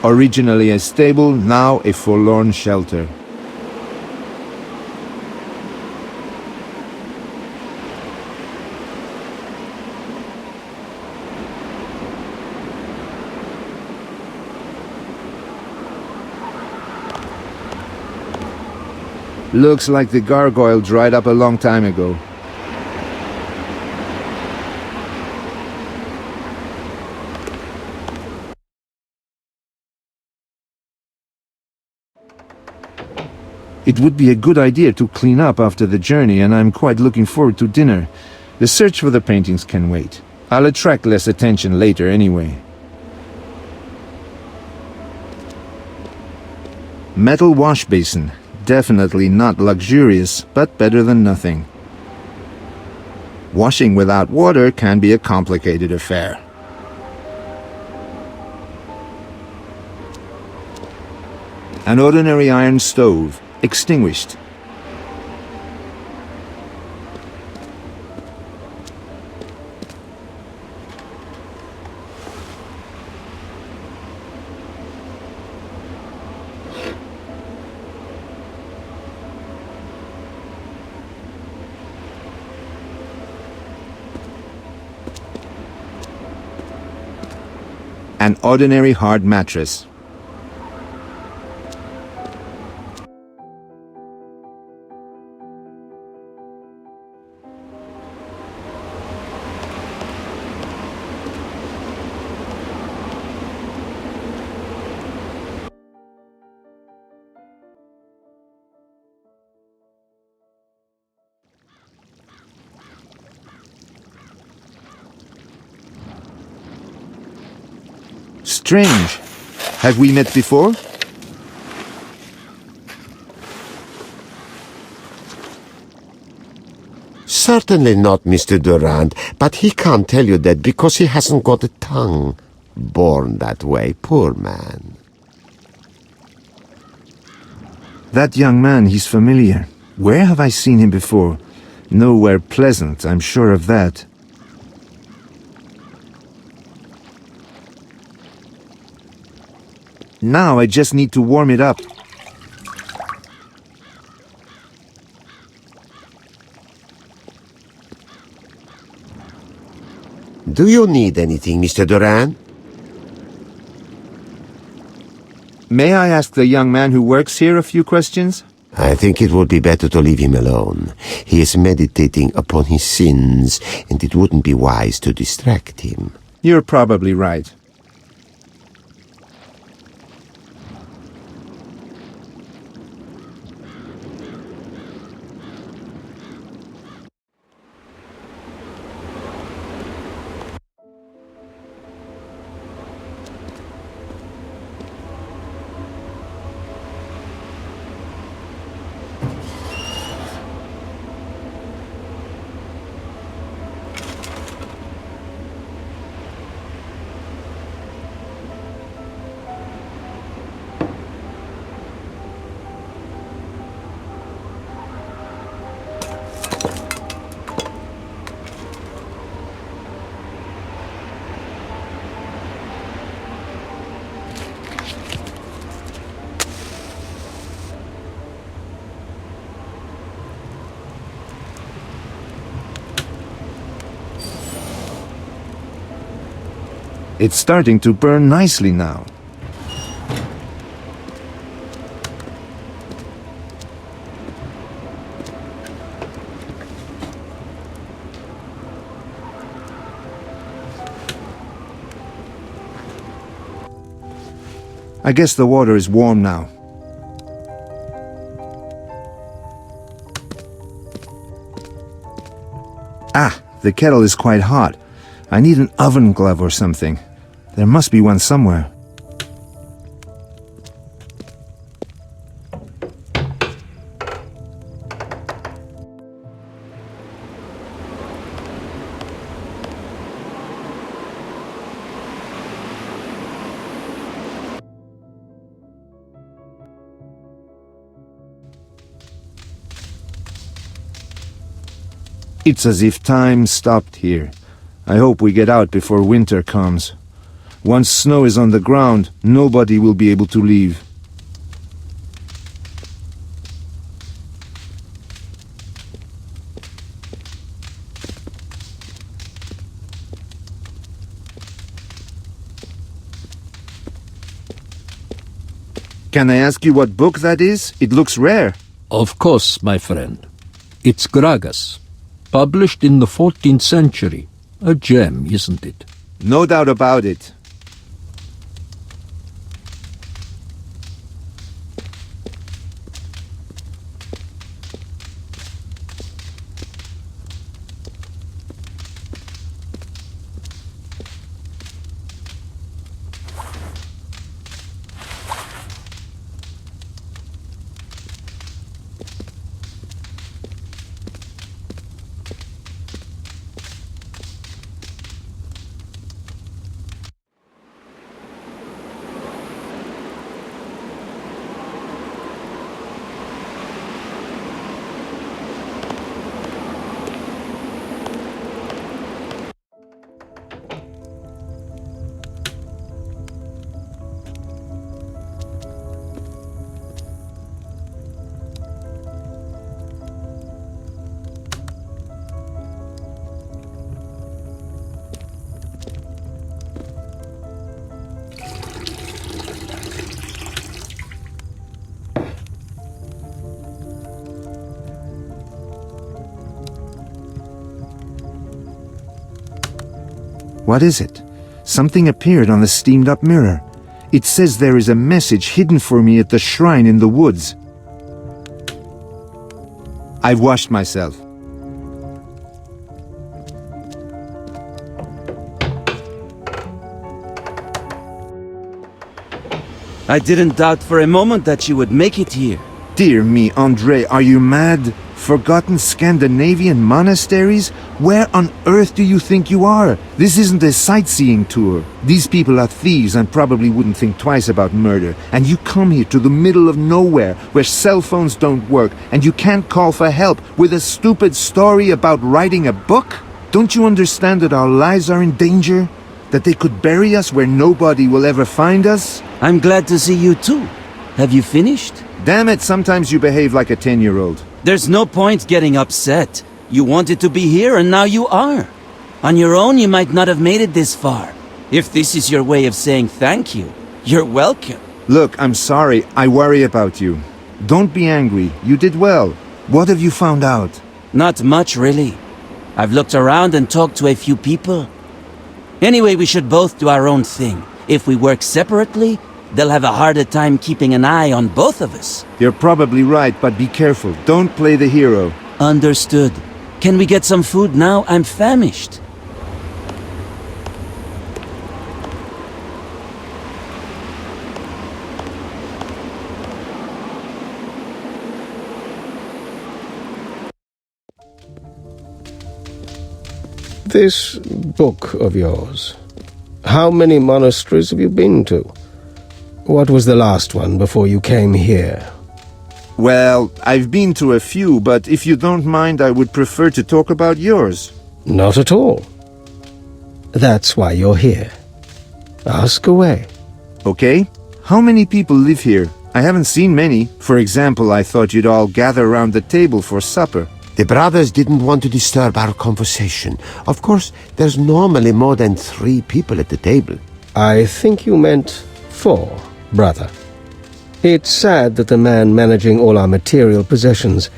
Originally a stable, now a forlorn shelter. Looks like the gargoyle dried up a long time ago. It would be a good idea to clean up after the journey, and I'm quite looking forward to dinner. The search for the paintings can wait. I'll attract less attention later anyway. Metal wash basin. Definitely not luxurious, but better than nothing. Washing without water can be a complicated affair. An ordinary iron stove, extinguished. An ordinary hard mattress. Strange. Have we met before? Certainly not, Mr. Durand, but he can't tell you that because he hasn't got a tongue. Born that way, poor man. That young man, he's familiar. Where have I seen him before? Nowhere pleasant, I'm sure of that. Now I just need to warm it up. Do you need anything, Mr. Durand? May I ask the young man who works here a few questions? I think it would be better to leave him alone. He is meditating upon his sins, and it wouldn't be wise to distract him. You're probably right. It's starting to burn nicely now. I guess the water is warm now. Ah, the kettle is quite hot. I need an oven glove or something. There must be one somewhere. It's as if time stopped here. I hope we get out before winter comes. Once snow is on the ground, nobody will be able to leave. Can I ask you what book that is? It looks rare. Of course, my friend. It's Gragas, published in the 14th century. A gem, isn't it? No doubt about it. What is it? Something appeared on the steamed-up mirror. It says there is a message hidden for me at the shrine in the woods. I've washed myself. I didn't doubt for a moment that you would make it here. Dear me, André, are you mad? Forgotten Scandinavian monasteries? Where on earth do you think you are? This isn't a sightseeing tour. These people are thieves and probably wouldn't think twice about murder. And you come here to the middle of nowhere, where cell phones don't work, and you can't call for help with a stupid story about writing a book? Don't you understand that our lives are in danger? That they could bury us where nobody will ever find us? I'm glad to see you too. Have you finished? Damn it, sometimes you behave like a 10-year-old. There's no point getting upset. You wanted to be here and now you are. On your own you might not have made it this far. If this is your way of saying thank you, you're welcome. Look, I'm sorry. I worry about you. Don't be angry. You did well. What have you found out? Not much, really. I've looked around and talked to a few people. Anyway, we should both do our own thing. If we work separately, they'll have a harder time keeping an eye on both of us. You're probably right, but be careful. Don't play the hero. Understood. Can we get some food now? I'm famished. This book of yours, how many monasteries have you been to? What was the last one before you came here? Well, I've been to a few, but if you don't mind, I would prefer to talk about yours. Not at all. That's why you're here. Ask away. Okay? How many people live here? I haven't seen many. For example, I thought you'd all gather around the table for supper. The brothers didn't want to disturb our conversation. Of course, there's normally more than 3 people at the table. I think you meant 4, brother. It's sad that the man managing all our material possessions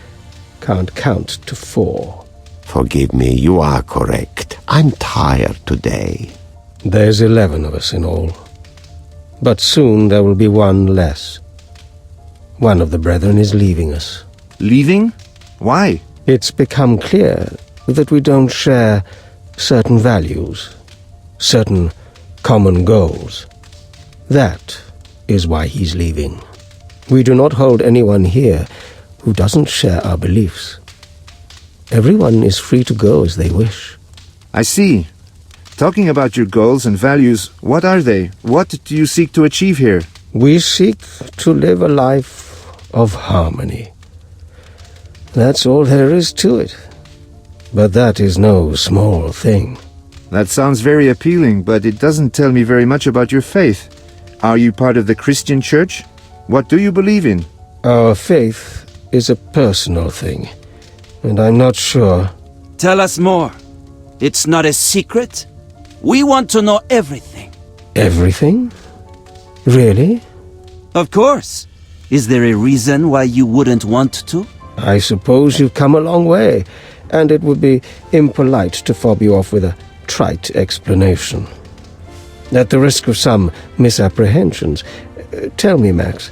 can't count to 4. Forgive me, you are correct. I'm tired today. There's 11 of us in all. But soon there will be one less. One of the brethren is leaving us. Leaving? Why? It's become clear that we don't share certain values, certain common goals. That is why he's leaving. We do not hold anyone here who doesn't share our beliefs. Everyone is free to go as they wish. I see. Talking about your goals and values, what are they? What do you seek to achieve here? We seek to live a life of harmony. That's all there is to it. But that is no small thing. That sounds very appealing, but it doesn't tell me very much about your faith. Are you part of the Christian church? What do you believe in? Our faith is a personal thing, and I'm not sure. Tell us more. It's not a secret. We want to know everything. Everything? Really? Of course. Is there a reason why you wouldn't want to? I suppose you've come a long way, and it would be impolite to fob you off with a trite explanation. At the risk of some misapprehensions, tell me, Max,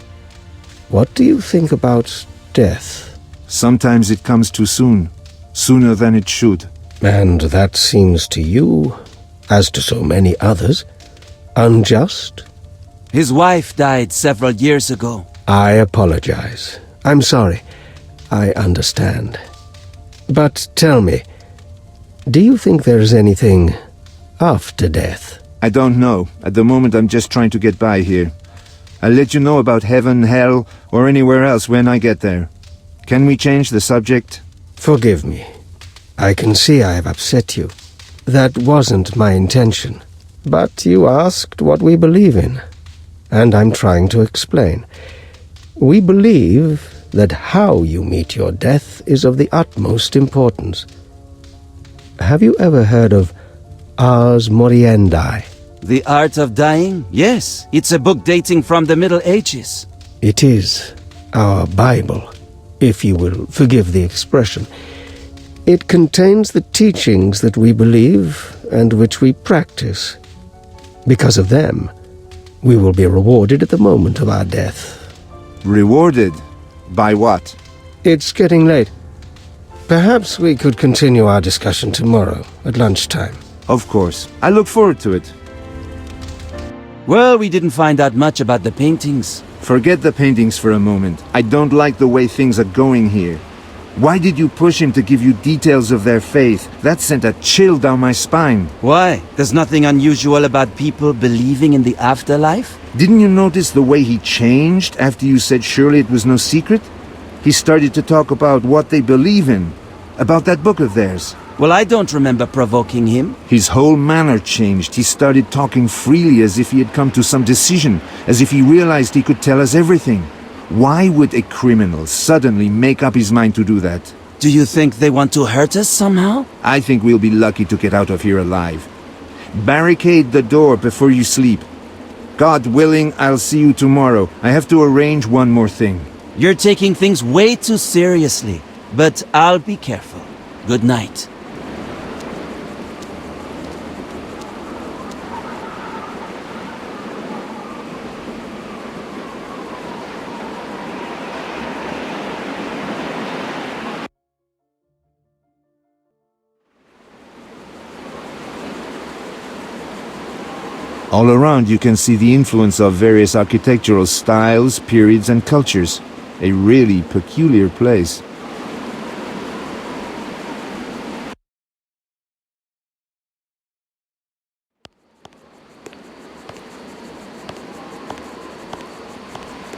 what do you think about death? Sometimes it comes too soon. Sooner than it should. And that seems to you, as to so many others, unjust? His wife died several years ago. I apologize. I'm sorry. I understand. But tell me, do you think there is anything after death? I don't know. At the moment I'm just trying to get by here. I'll let you know about heaven, hell, or anywhere else when I get there. Can we change the subject? Forgive me. I can see I have upset you. That wasn't my intention. But you asked what we believe in, and I'm trying to explain. We believe that how you meet your death is of the utmost importance. Have you ever heard of Ars Moriendi? The Art of Dying? Yes, it's a book dating from the Middle Ages. It is our Bible, if you will forgive the expression. It contains the teachings that we believe and which we practice. Because of them, we will be rewarded at the moment of our death. Rewarded? By what? It's getting late. Perhaps we could continue our discussion tomorrow at lunchtime. Of course. I look forward to it. Well, we didn't find out much about the paintings. Forget the paintings for a moment. I don't like the way things are going here. Why did you push him to give you details of their faith? That sent a chill down my spine. Why? There's nothing unusual about people believing in the afterlife? Didn't you notice the way he changed after you said surely it was no secret? He started to talk about what they believe in, about that book of theirs. Well, I don't remember provoking him. His whole manner changed. He started talking freely as if he had come to some decision, as if he realized he could tell us everything. Why would a criminal suddenly make up his mind to do that? Do you think they want to hurt us somehow? I think we'll be lucky to get out of here alive. Barricade the door before you sleep. God willing, I'll see you tomorrow. I have to arrange one more thing. You're taking things way too seriously, but I'll be careful. Good night. All around you can see the influence of various architectural styles, periods and cultures. A really peculiar place.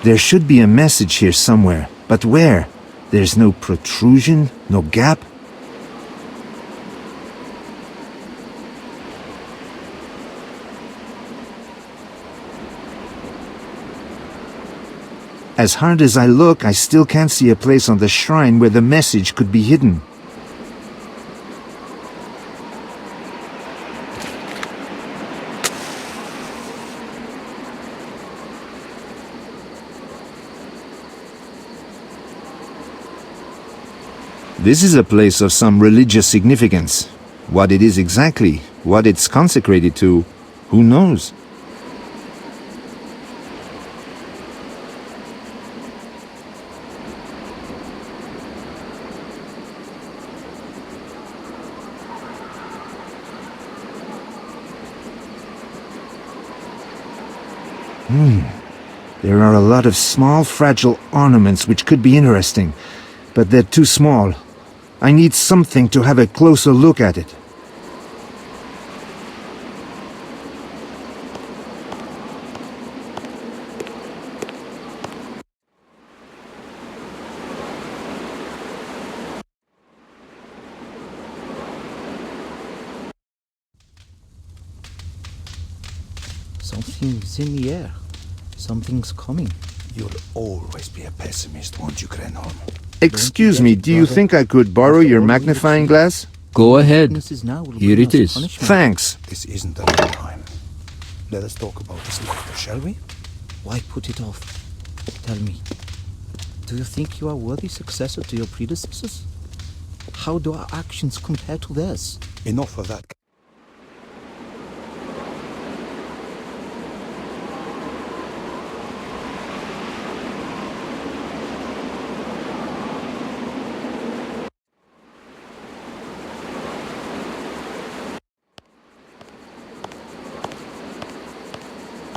There should be a message here somewhere, but where? There's no protrusion, no gap. As hard as I look, I still can't see a place on the shrine where the message could be hidden. This is a place of some religious significance. What it is exactly, what it's consecrated to, who knows? There are a lot of small, fragile ornaments which could be interesting, but they're too small. I need something to have a closer look at it. Something's in the air. Something's coming. You'll always be a pessimist, won't you, Grenholm? Excuse me, do you think I could borrow your magnifying glass? Go ahead. Here it is. Thanks. This isn't a good time. Let us talk about this later, shall we? Why put it off? Tell me, do you think you are worthy successor to your predecessors? How do our actions compare to theirs? Enough of that.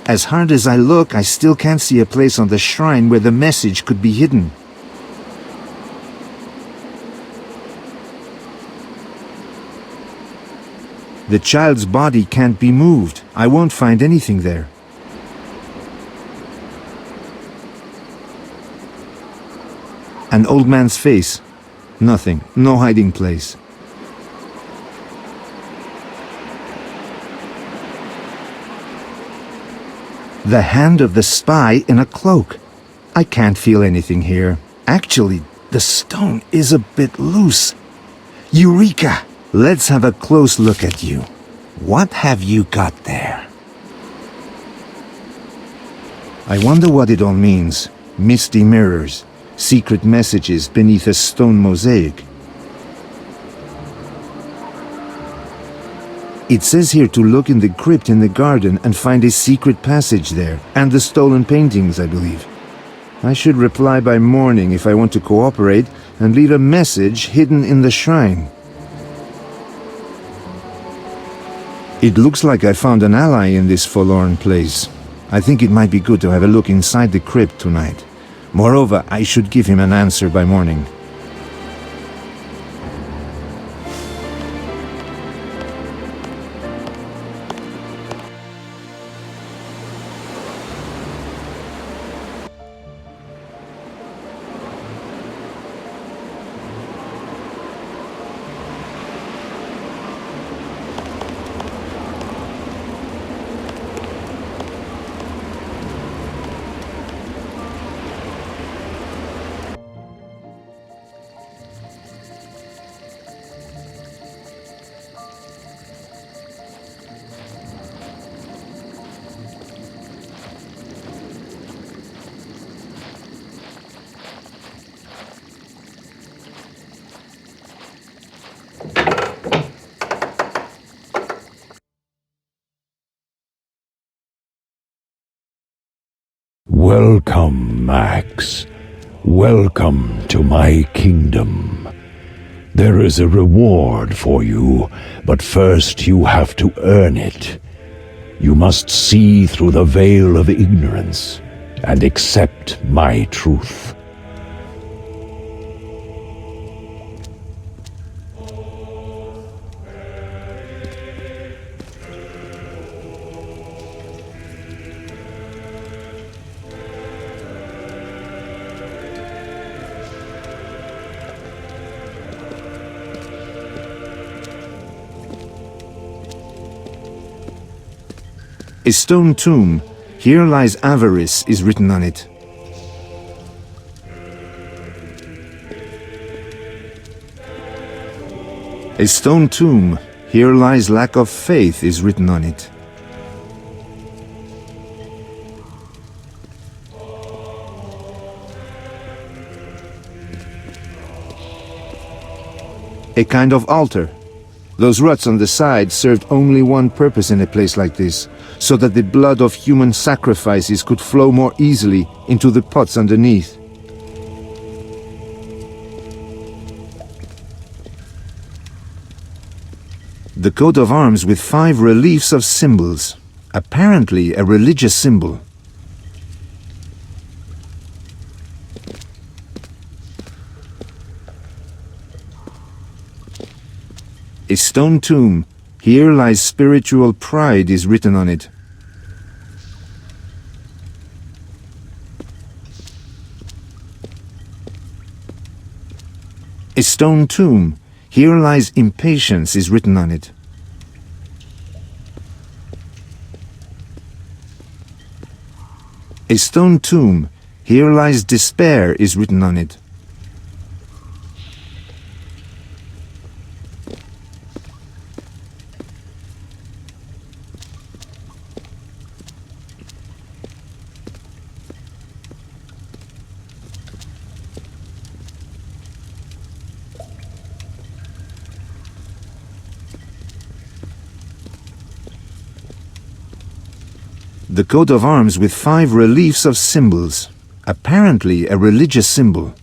As hard as I look, I still can't see a place on the shrine where the message could be hidden. The child's body can't be moved. I won't find anything there. An old man's face. Nothing. No hiding place. The hand of the spy in a cloak. I can't feel anything here. Actually, the stone is a bit loose. Eureka! Let's have a close look at you. What have you got there? I wonder what it all means. Misty mirrors, secret messages beneath a stone mosaic. It says here to look in the crypt in the garden and find a secret passage there, and the stolen paintings, I believe. I should reply by morning if I want to cooperate, and leave a message hidden in the shrine. It looks like I found an ally in this forlorn place. I think it might be good to have a look inside the crypt tonight. Moreover, I should give him an answer by morning. Welcome, Max. Welcome to my kingdom. There is a reward for you, but first you have to earn it. You must see through the veil of ignorance and accept my truth. A stone tomb. Here lies avarice is written on it. A stone tomb. Here lies lack of faith is written on it. A kind of altar. Those ruts on the side served only one purpose in a place like this, so that the blood of human sacrifices could flow more easily into the pots underneath. The coat of arms with 5 reliefs of symbols, apparently a religious symbol. A stone tomb. Here lies spiritual pride is written on it. A stone tomb. Here lies impatience is written on it. A stone tomb. Here lies despair is written on it. The coat of arms with 5 reliefs of symbols. Apparently a religious symbol.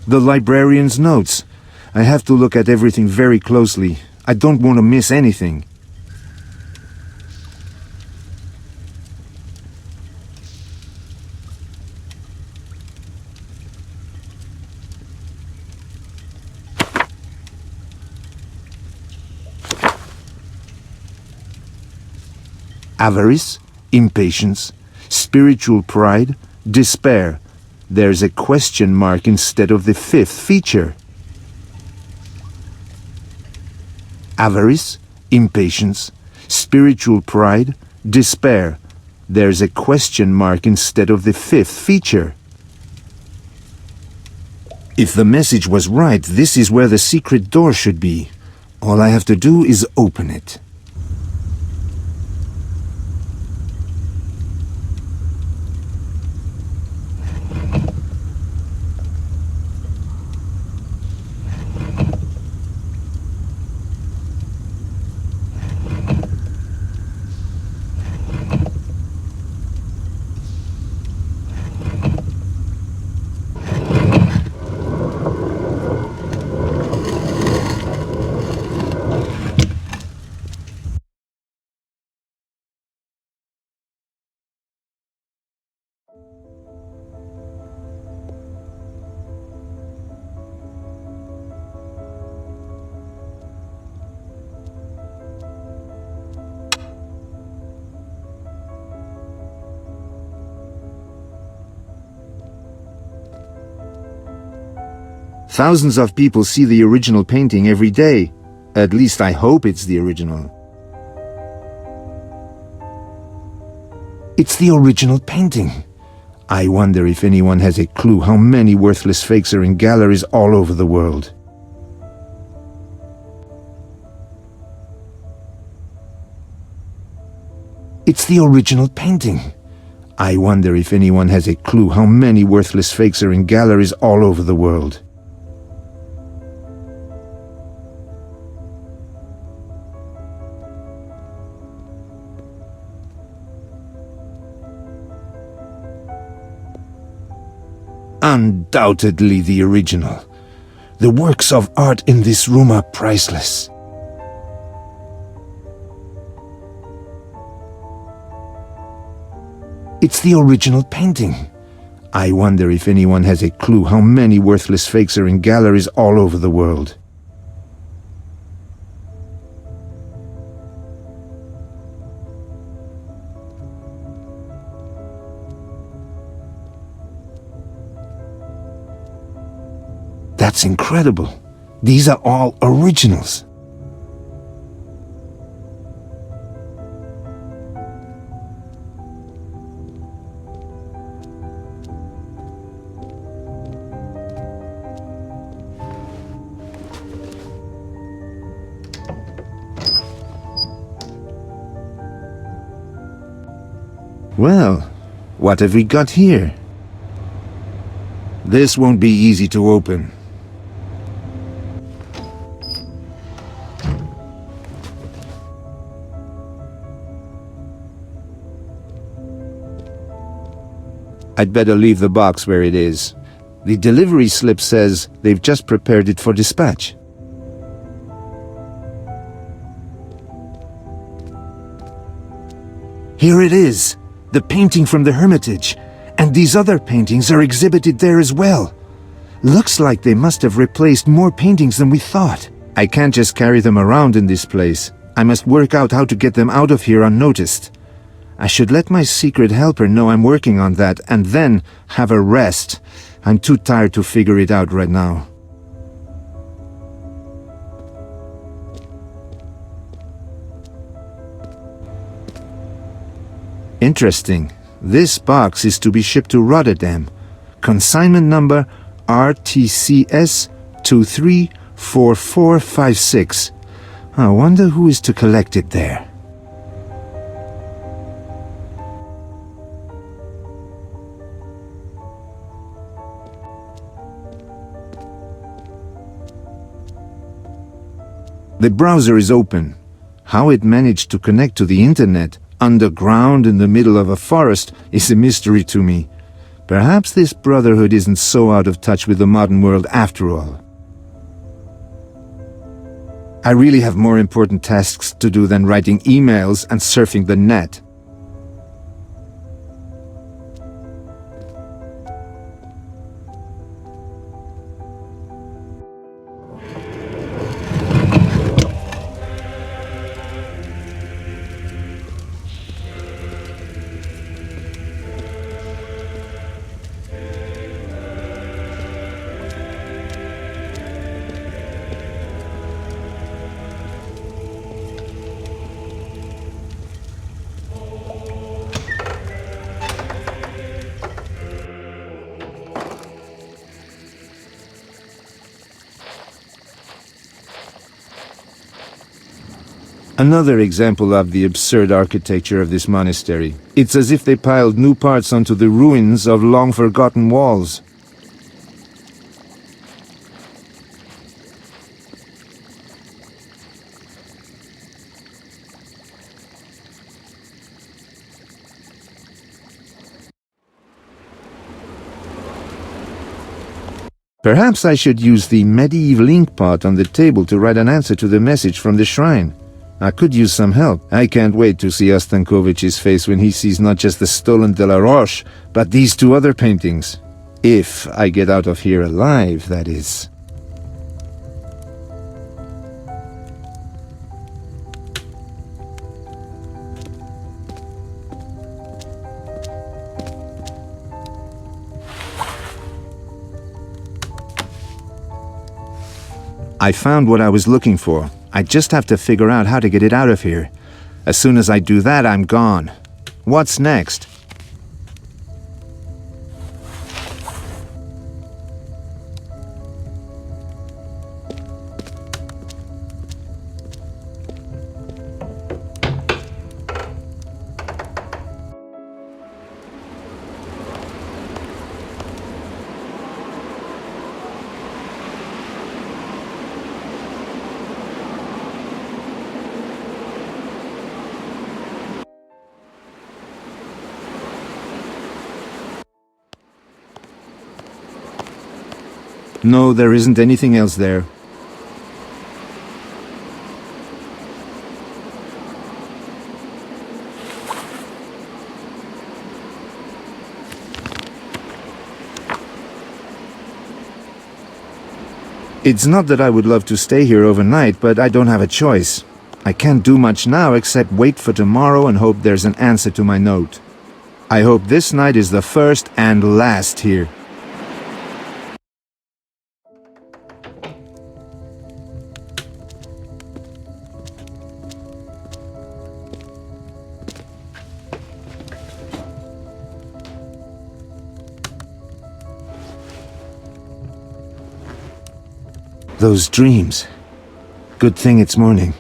The librarian's notes. I have to look at everything very closely. I don't want to miss anything. Avarice, impatience, spiritual pride, despair. There's a question mark instead of the 5th feature. Avarice, impatience, spiritual pride, despair. There's a question mark instead of the 5th feature. If the message was right, this is where the secret door should be. All I have to do is open it. Thousands of people see the original painting every day. At least I hope it's the original. It's the original painting. I wonder if anyone has a clue how many worthless fakes are in galleries all over the world. It's the original painting. I wonder if anyone has a clue how many worthless fakes are in galleries all over the world. Undoubtedly the original. The works of art in this room are priceless. It's the original painting. I wonder if anyone has a clue how many worthless fakes are in galleries all over the world. That's incredible. These are all originals. Well, what have we got here? This won't be easy to open. I'd better leave the box where it is. The delivery slip says they've just prepared it for dispatch. Here it is, the painting from the Hermitage, and these other paintings are exhibited there as well. Looks like they must have replaced more paintings than we thought. I can't just carry them around in this place. I must work out how to get them out of here unnoticed. I should let my secret helper know I'm working on that and then have a rest. I'm too tired to figure it out right now. Interesting. This box is to be shipped to Rotterdam. Consignment number RTCS 234456. I wonder who is to collect it there. The browser is open. How it managed to connect to the internet, underground in the middle of a forest, is a mystery to me. Perhaps this brotherhood isn't so out of touch with the modern world after all. I really have more important tasks to do than writing emails and surfing the net. Another example of the absurd architecture of this monastery. It's as if they piled new parts onto the ruins of long-forgotten walls. Perhaps I should use the medieval inkpot on the table to write an answer to the message from the shrine. I could use some help. I can't wait to see Ostankovich's face when he sees not just the stolen De La Roche, but these two other paintings. If I get out of here alive, that is. I found what I was looking for. I just have to figure out how to get it out of here. As soon as I do that, I'm gone. What's next? No, there isn't anything else there. It's not that I would love to stay here overnight, but I don't have a choice. I can't do much now except wait for tomorrow and hope there's an answer to my note. I hope this night is the first and last here. Those dreams. Good thing it's morning.